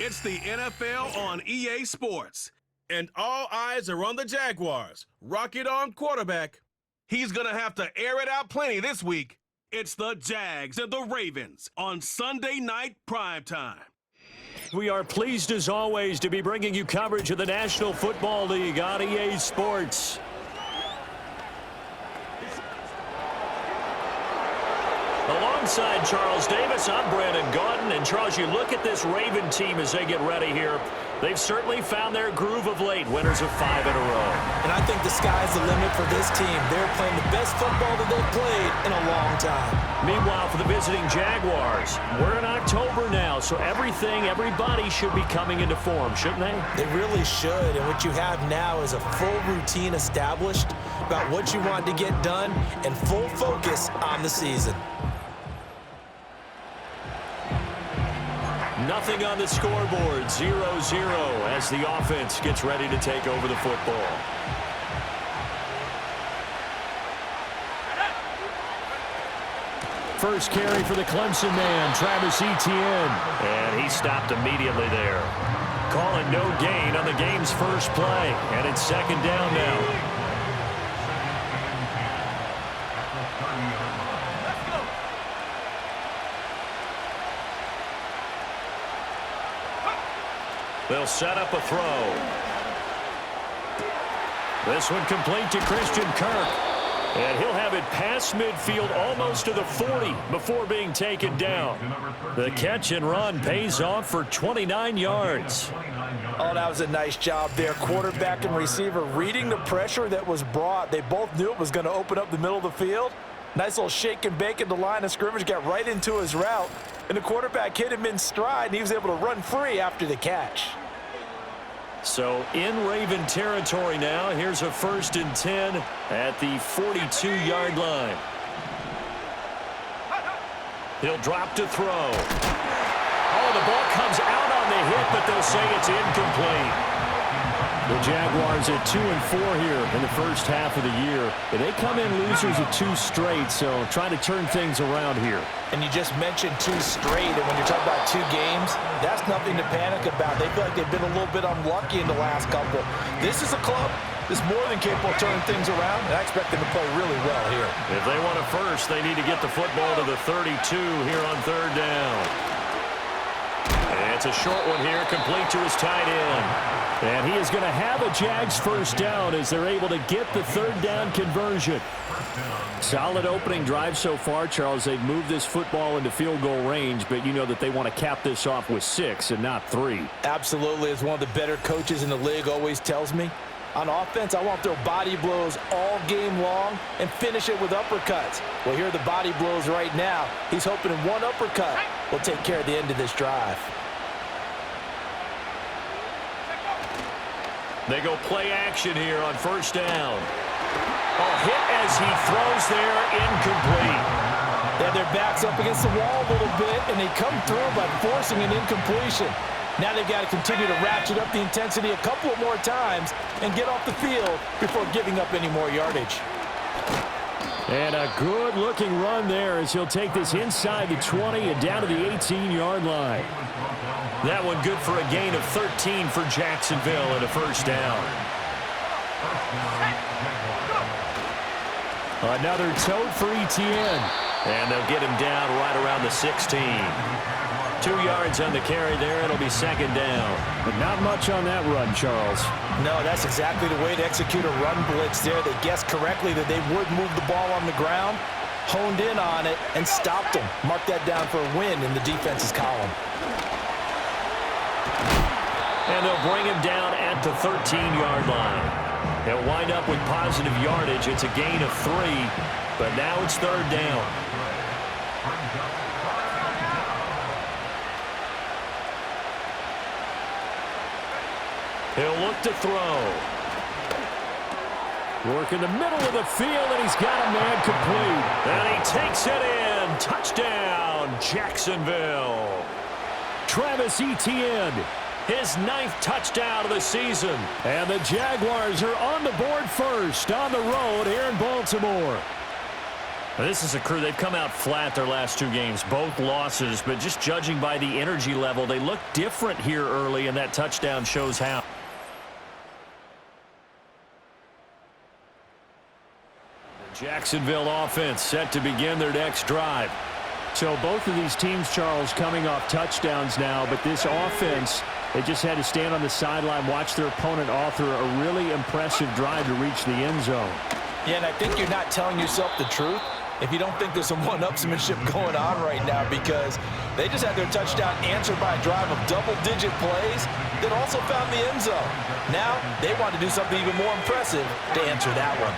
It's the NFL on EA Sports, and all eyes are on the Jaguars. Rocket Arm quarterback. He's going to have to air it out plenty this week. It's the Jags and the Ravens on Sunday Night Primetime. We are pleased as always to be bringing you coverage of the National Football League on EA Sports. Alongside Charles Davis, I'm Brandon Gaudin. And Charles, you look at this Raven team as they get ready here. They've certainly found their groove of late, winners of 5 in a row. And I think the sky's the limit for this team. They're playing the best football that they've played in a long time. Meanwhile, for the visiting Jaguars, we're in October now, so everybody should be coming into form, shouldn't they? They really should. And what you have now is a full routine established about what you want to get done and full focus on the season. Nothing on the scoreboard, 0-0 as the offense gets ready to take over the football. First carry for the Clemson man, Travis Etienne. And he stopped immediately there. Calling no gain on the game's first play, and it's second down now. They'll set up a throw. This one complete to Christian Kirk. And he'll have it past midfield almost to the 40 before being taken down. The catch and run pays off for 29 yards. Oh, that was a nice job there. Quarterback and receiver reading the pressure that was brought. They both knew it was going to open up the middle of the field. Nice little shake and bake at the line of scrimmage, got right into his route. And the quarterback hit him in stride, and he was able to run free after the catch. So in Raven territory now, here's a 1st and 10 at the 42-yard line. He'll drop to throw. Oh, the ball comes out on the hit, but they'll say it's incomplete. The Jaguars at 2-4 here in the first half of the year. They come in losers of 2 straight, so trying to turn things around here. And you just mentioned 2 straight, and when you're talking about 2 games, that's nothing to panic about. They feel like they've been a little bit unlucky in the last couple. This is a club that's more than capable of turning things around, and I expect them to play really well here. If they want a first, they need to get the football to the 32 here on 3rd down. And it's a short one here, complete to his tight end. And he is going to have a Jags first down as they're able to get the 3rd down conversion. Solid opening drive so far, Charles. They've moved this football into field goal range, but you know that they want to cap this off with 6 and not 3. Absolutely. As one of the better coaches in the league always tells me, on offense, I want to throw body blows all game long and finish it with uppercuts. Well, here are the body blows right now. He's hoping in one uppercut will take care of the end of this drive. They go play action here on 1st down. A hit as he throws there, incomplete. Yeah, their back's up against the wall a little bit, and they come through by forcing an incompletion. Now they've got to continue to ratchet up the intensity a couple of more times and get off the field before giving up any more yardage. And a good-looking run there as he'll take this inside the 20 and down to the 18-yard line. That one good for a gain of 13 for Jacksonville and a 1st down. Another tote for Etienne. And they'll get him down right around the 16. 2 yards on the carry there. It'll be 2nd down. But not much on that run, Charles. No, that's exactly the way to execute a run blitz there. They guessed correctly that they would move the ball on the ground, honed in on it, and stopped them. Mark that down for a win in the defense's column. And they'll bring him down at the 13-yard line. They'll wind up with positive yardage. It's a gain of 3, but now it's 3rd down. He'll look to throw. Work in the middle of the field, and he's got a man complete. And he takes it in. Touchdown, Jacksonville. Travis Etienne, his 9th touchdown of the season. And the Jaguars are on the board first on the road here in Baltimore. This is a crew. They've come out flat their last 2 games, both losses, but just judging by the energy level, they look different here early, and that touchdown shows how. The Jacksonville offense set to begin their next drive. So both of these teams, Charles, coming off touchdowns now, but this offense, they just had to stand on the sideline, watch their opponent author a really impressive drive to reach the end zone. Yeah, and I think you're not telling yourself the truth if you don't think there's some one-upsmanship going on right now, because they just had their touchdown answered by a drive of double-digit plays that also found the end zone. Now they want to do something even more impressive to answer that one.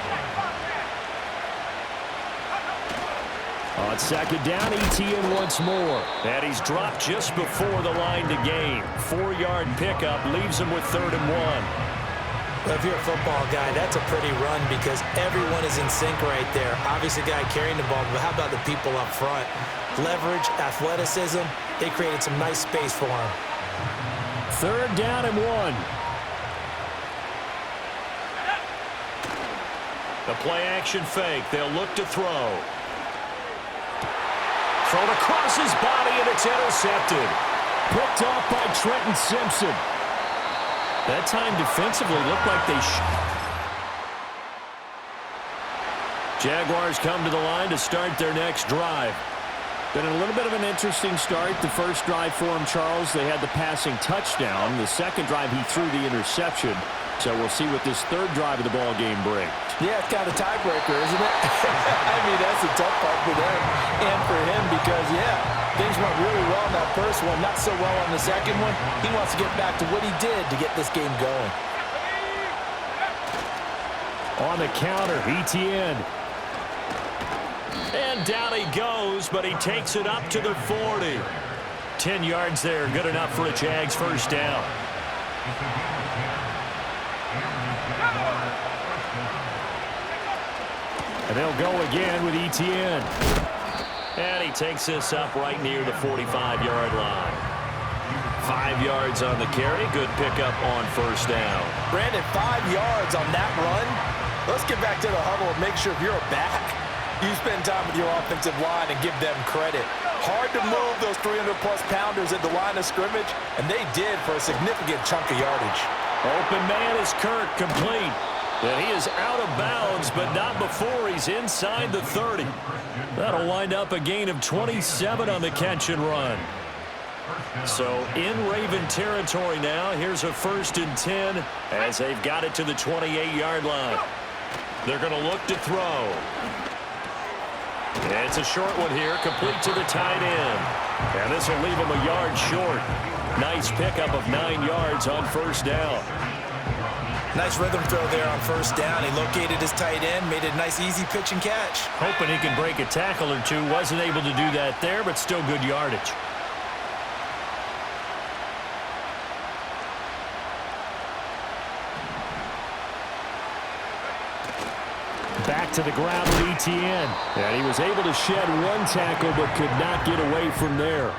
On second down, Etienne once more. And he's dropped just before the line to gain. 4-yard pickup leaves him with 3rd and 1. Well, if you're a football guy, that's a pretty run because everyone is in sync right there. Obviously, the guy carrying the ball, but how about the people up front? Leverage, athleticism, they created some nice space for him. 3rd down and 1. The play-action fake. They'll look to throw. Thrown across his body, and it's intercepted. Picked off by Trenton Simpson. That time defensively looked like they Jaguars come to the line to start their next drive. Been a little bit of an interesting start. The first drive for him, Charles, they had the passing touchdown. The second drive, he threw the interception. So we'll see what this 3rd drive of the ball game brings. Yeah, it's kind of a tiebreaker, isn't it? I mean, that's a tough part for them and for him because, yeah, things went really well in that first one, not so well on the second one. He wants to get back to what he did to get this game going. On the counter, Etienne. And down he goes, but he takes it up to the 40. 10 yards there, good enough for a Jags first down. And they'll go again with Etienne. And he takes this up right near the 45-yard line. 5 yards on the carry. Good pickup on first down. Brandon, 5 yards on that run. Let's get back to the huddle and make sure if you're a back, you spend time with your offensive line and give them credit. Hard to move those 300-plus pounders at the line of scrimmage, and they did for a significant chunk of yardage. Open man is Kirk, complete. And he is out of bounds, but not before he's inside the 30. That'll wind up a gain of 27 on the catch and run. So in Raven territory now, here's a 1st and 10 as they've got it to the 28-yard line. They're going to look to throw. And it's a short one here, complete to the tight end. And this will leave him a yard short. Nice pickup of 9 yards on first down. Nice rhythm throw there on first down. He located his tight end, made a nice easy pitch and catch. Hoping he can break a tackle or two. Wasn't able to do that there, but still good yardage. Back to the ground with Etienne. And he was able to shed 1 tackle, but could not get away from there.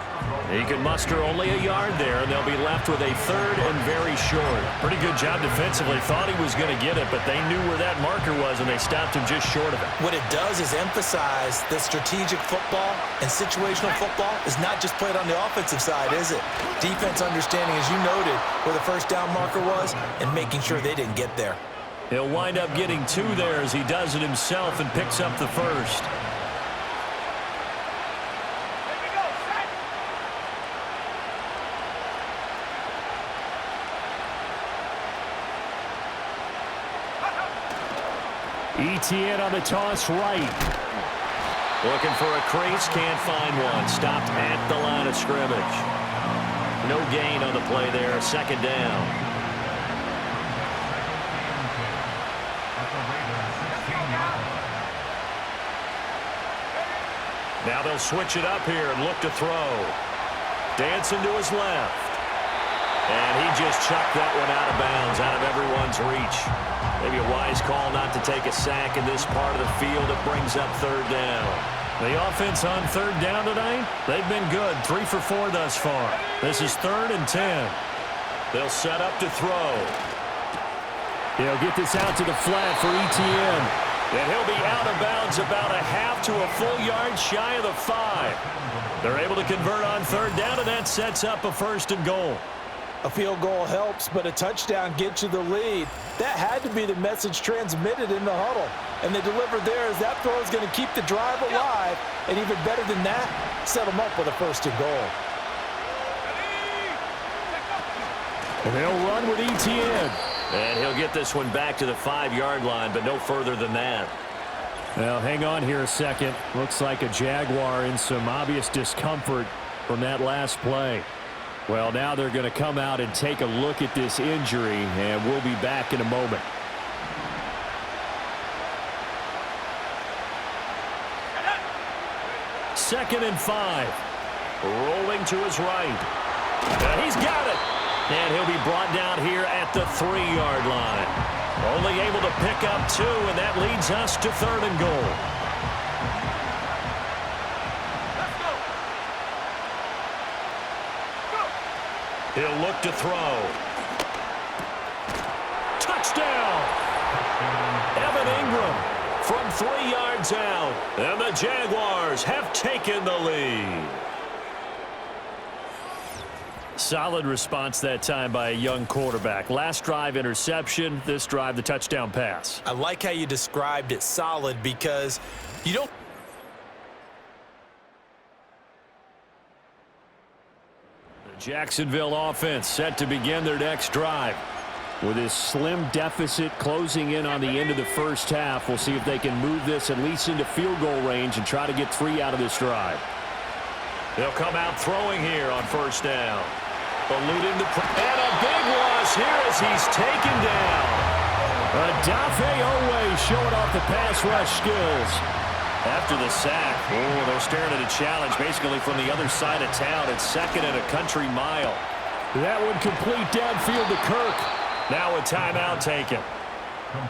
He can muster only a yard there, and they'll be left with a 3rd and very short. Pretty good job defensively. Thought he was going to get it, but they knew where that marker was, and they stopped him just short of it. What it does is emphasize that strategic football and situational football is not just played on the offensive side, is it? Defense understanding, as you noted, where the first down marker was and making sure they didn't get there. He'll wind up getting 2 there as he does it himself and picks up the 1st. Etienne on the toss right. Looking for a crease, can't find one. Stopped at the line of scrimmage. No gain on the play there, 2nd down. Now they'll switch it up here and look to throw. Dancing to his left. And he just chucked that one out of bounds, out of everyone's reach. Maybe a wise call not to take a sack in this part of the field. It brings up 3rd down. The offense on 3rd down tonight, they've been good. 3 for 4 thus far. This is 3rd and 10. They'll set up to throw. They'll get this out to the flat for Etienne. And he'll be out of bounds about a half to a full yard shy of the 5. They're able to convert on third down, and that sets up a 1st and goal. A field goal helps, but a touchdown gets you the lead. That had to be the message transmitted in the huddle. And they delivered there as that throw is going to keep the drive alive. And even better than that, set them up with a 1st and goal. And they'll run with ETN. And he'll get this one back to the 5-yard line, but no further than that. Well, hang on here a second. Looks like a Jaguar in some obvious discomfort from that last play. Well, now they're going to come out and take a look at this injury, and we'll be back in a moment. Second and 5. Rolling to his right. And he's got it. And he'll be brought down here at the 3-yard line. Only able to pick up 2, and that leads us to 3rd and goal. He'll look to throw. Touchdown! Evan Ingram from 3 yards out. And the Jaguars have taken the lead. Solid response that time by a young quarterback. Last drive, interception. This drive, the touchdown pass. I like how you described it solid because you don't. The Jacksonville offense set to begin their next drive. With this slim deficit closing in on the end of the first half, we'll see if they can move this at least into field goal range and try to get 3 out of this drive. They'll come out throwing here on 1st down. Alluding to and a big loss here as he's taken down. Adafe Owe showing off the pass rush skills. After the sack, they're staring at a challenge basically from the other side of town. It's 2nd and a country mile. That would complete downfield to Kirk. Now a timeout taken.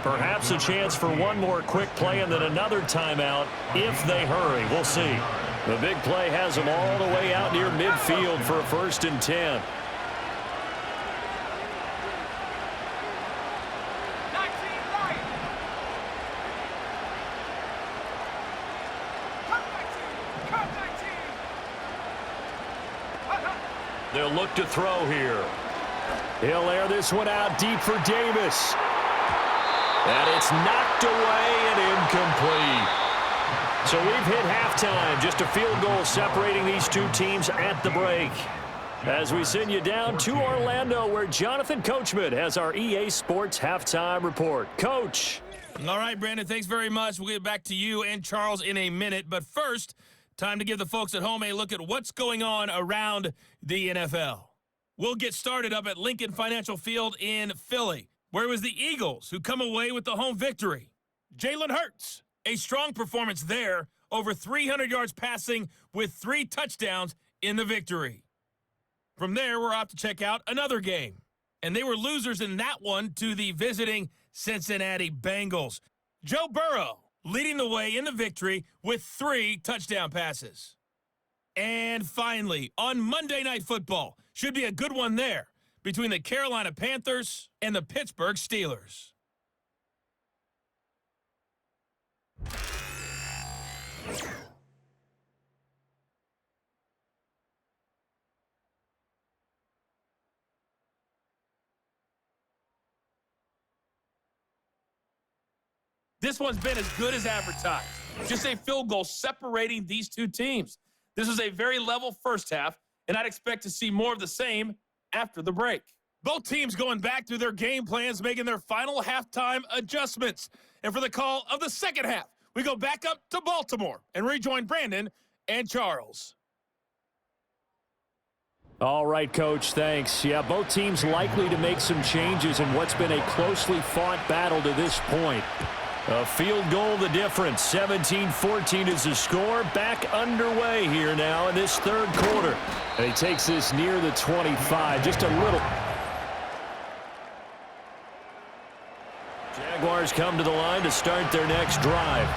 Perhaps a chance for one more quick play and then another timeout if they hurry. We'll see. The big play has them all the way out near midfield for a 1st and 10. They'll look to throw here. He'll air this one out deep for Davis. And it's knocked away and incomplete. So we've hit halftime. Just a field goal separating these two teams at the break. As we send you down to Orlando, where Jonathan Coachman has our EA Sports halftime report. Coach. All right, Brandon, thanks very much. We'll get back to you and Charles in a minute. But first, time to give the folks at home a look at what's going on around the NFL. We'll get started up at Lincoln Financial Field in Philly, where it was the Eagles who come away with the home victory. Jalen Hurts, a strong performance there, over 300 yards passing with 3 touchdowns in the victory. From there, we're off to check out another game. And they were losers in that one to the visiting Cincinnati Bengals. Joe Burrow leading the way in the victory with 3 touchdown passes. And finally, on Monday Night Football, should be a good one there, between the Carolina Panthers and the Pittsburgh Steelers. This one's been as good as advertised. Just a field goal separating these two teams. This was a very level first half, and I'd expect to see more of the same after the break. Both teams going back through their game plans, making their final halftime adjustments. And for the call of the second half, we go back up to Baltimore and rejoin Brandon and Charles. All right, Coach, thanks. Yeah, both teams likely to make some changes in what's been a closely fought battle to this point. A field goal the difference. 17-14 is the score. Back underway here now in this third quarter. And he takes this near the 25, just a little. Jaguars come to the line to start their next drive.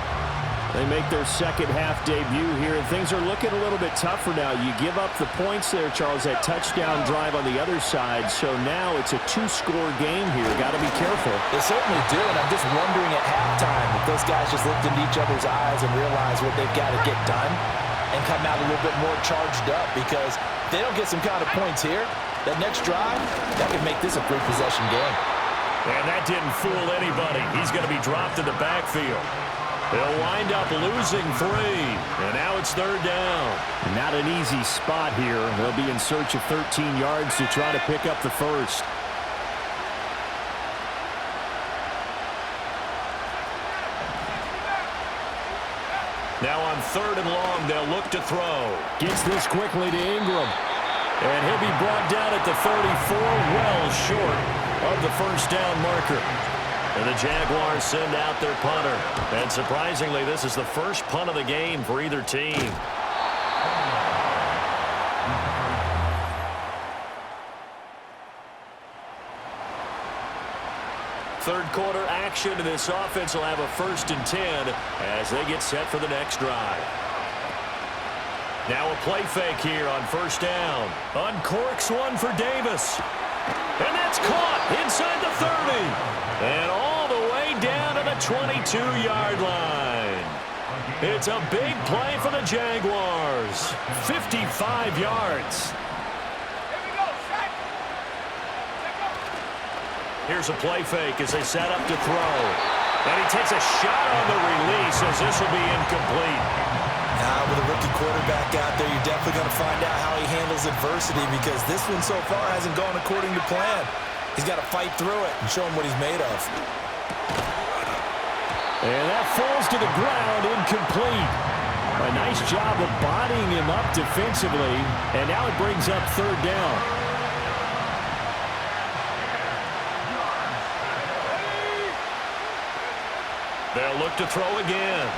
They make their second half debut here, and things are looking a little bit tougher now. You give up the points there, Charles, that touchdown drive on the other side, so now it's a two-score game here. Got to be careful. They certainly do, and I'm just wondering at halftime if those guys just looked into each other's eyes and realized what they've got to get done and come out a little bit more charged up, because if they don't get some kind of points here, that next drive, that could make this a three-possession game. And that didn't fool anybody. He's going to be dropped in the backfield. They'll wind up losing 3, and now it's third down. Not an easy spot here. They'll be in search of 13 yards to try to pick up the first. Now on 3rd and long, they'll look to throw. Gets this quickly to Ingram. And he'll be brought down at the 34, well short of the first down marker. And the Jaguars send out their punter. And surprisingly, this is the first punt of the game for either team. Third quarter action, and this offense will have a 1st and 10 as they get set for the next drive. Now a play fake here on 1st down. Uncorks one for Davis. And that's caught inside the 30. And all the way down to the 22-yard line. It's a big play for the Jaguars. 55 yards. Here's a play fake as they set up to throw. And he takes a shot on the release as this will be incomplete. Now, with a rookie quarterback out there, you're definitely going to find out how he handles adversity, because this one so far hasn't gone according to plan. He's got to fight through it and show him what he's made of. And that falls to the ground, incomplete. A nice job of bodying him up defensively, and now it brings up 3rd down. They'll look to throw again.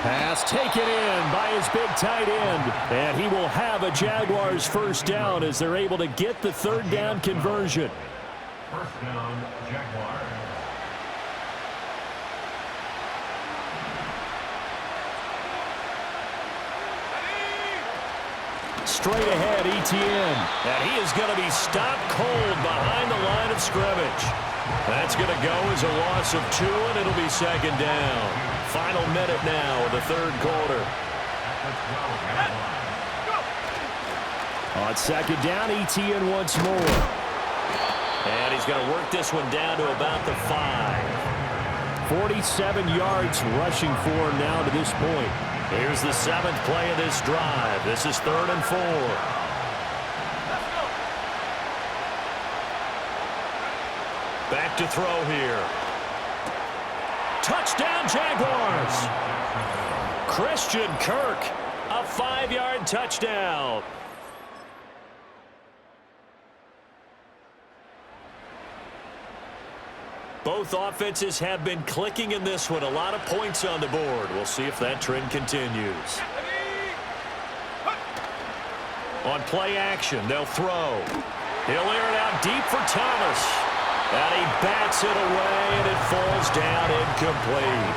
Pass taken in by his big tight end. And he will have a Jaguars 1st down as they're able to get the 3rd down conversion. 1st down, Jaguars. Straight ahead, Etienne. And he is going to be stopped cold behind the line of scrimmage. That's going to go as a loss of 2, and it'll be 2nd down. Final minute now of the 3rd quarter. On 2nd down, Etienne once more. And he's going to work this one down to about the 5. 47 yards rushing for him now to this point. Here's the 7th play of this drive. This is 3rd and 4. Back to throw here. Touchdown, Jaguars! Christian Kirk, a 5-yard touchdown. Both offenses have been clicking in this one. A lot of points on the board. We'll see if that trend continues. On play action, they'll throw. He'll air it out deep for Thomas. And he bats it away, and it falls down incomplete.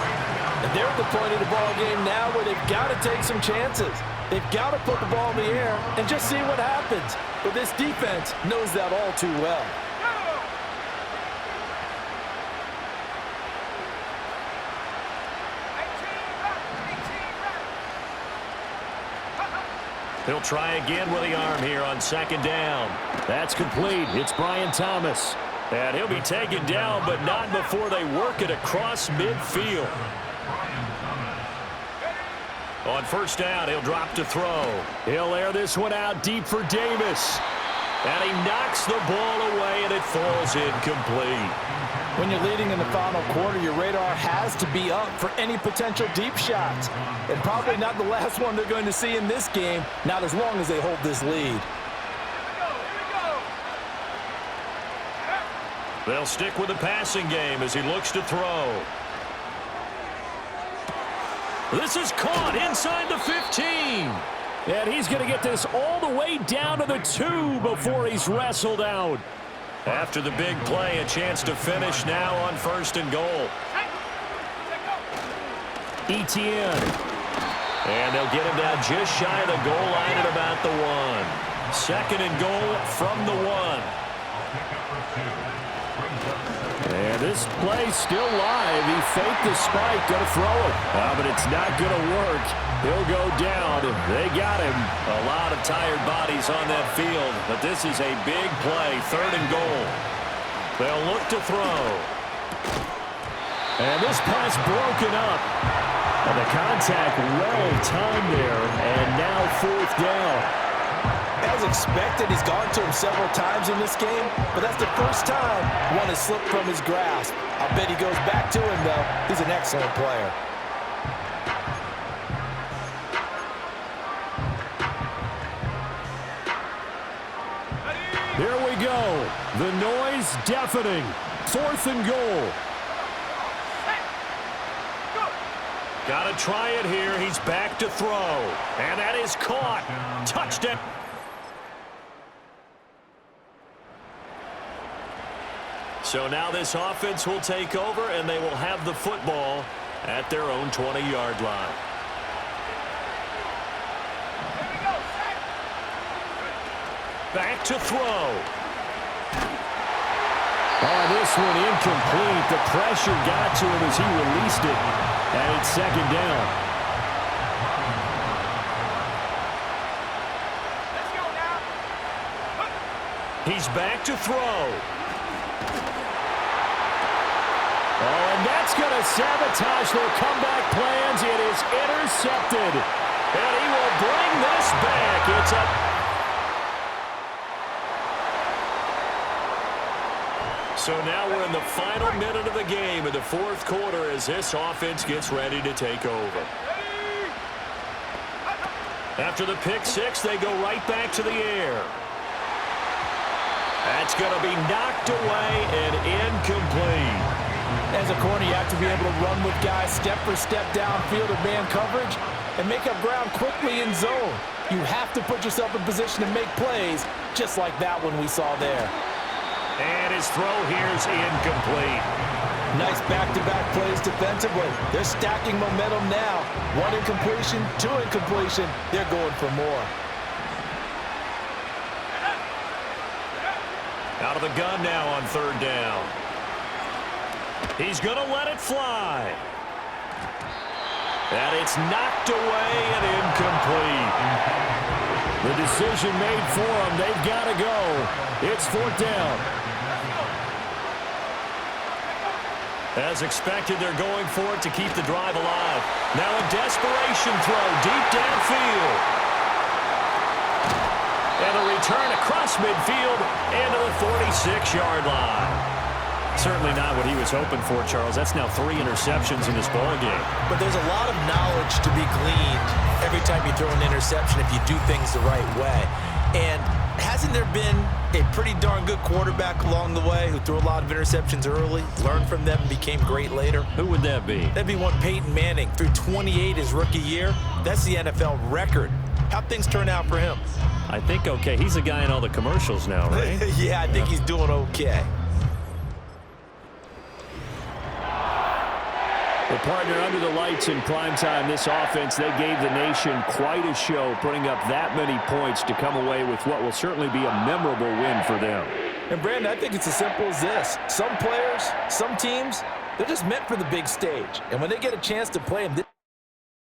And they're at the point of the ball game now where they've got to take some chances. They've got to put the ball in the air and just see what happens. But this defense knows that all too well. He'll try again with the arm here on 2nd down. That's complete. It's Brian Thomas. And he'll be taken down, but not before they work it across midfield. On 1st down, he'll drop to throw. He'll air this one out deep for Davis. And he knocks the ball away, and it falls incomplete. When you're leading in the final quarter, your radar has to be up for any potential deep shots. And probably not the last one they're going to see in this game, not as long as they hold this lead. They'll stick with the passing game as he looks to throw. This is caught inside the 15. And he's going to get this all the way down to the 2 before he's wrestled out. After the big play, a chance to finish now on 1st and goal. Etienne. And they'll get him down just shy of the goal line at about the 1. Second and goal from the 1. And this play's still live. He faked the spike, going to throw it. But it's not going to work. He'll go down. They got him. A lot of tired bodies on that field, but this is a big play. Third and goal. They'll look to throw. And this pass broken up. And the contact well timed there. And now fourth down. As expected, he's gone to him several times in this game, but that's the first time one has slipped from his grasp. I'll bet he goes back to him, though. He's an excellent player. Here we go. The noise deafening. Fourth and goal. Got to try it here. He's back to throw. And that is caught. Touchdown. So now this offense will take over, and they will have the football at their own 20-yard line. Back to throw. Oh, this one incomplete. The pressure got to him as he released it. And it's second down. He's back to throw. Oh, and that's going to sabotage their comeback plans. It is intercepted. And he will bring this back. It's up. So now we're in the final minute of the game in the fourth quarter as this offense gets ready to take over. After the pick six, they go right back to the air. That's going to be knocked away and incomplete. As a corner, you have to be able to run with guys step for step downfield of man coverage and make up ground quickly in zone. You have to put yourself in position to make plays, just like that one we saw there. And his throw here is incomplete. Nice back-to-back plays defensively. They're stacking momentum now. One incompletion, two incompletion. They're going for more. Out of the gun now on third down. He's going to let it fly. And it's knocked away and incomplete. The decision made for them. They've got to go. It's fourth down. As expected, they're going for it to keep the drive alive. Now a desperation throw deep downfield. And a return across midfield into the 46-yard line. Certainly not what he was hoping for, Charles. That's now 3 interceptions in this ballgame. But there's a lot of knowledge to be gleaned every time you throw an interception if you do things the right way. And hasn't there been a pretty darn good quarterback along the way who threw a lot of interceptions early, learned from them, and became great later? Who would that be? That'd be one Peyton Manning. Threw 28 his rookie year. That's the NFL record. How'd things turn out for him? I think okay. He's a guy in all the commercials now, right? Yeah, I think he's doing okay. The partner under the lights in primetime, this offense, they gave the nation quite a show, putting up that many points to come away with what will certainly be a memorable win for them. And, Brandon, I think it's as simple as this. Some players, some teams, they're just meant for the big stage. And when they get a chance to play in this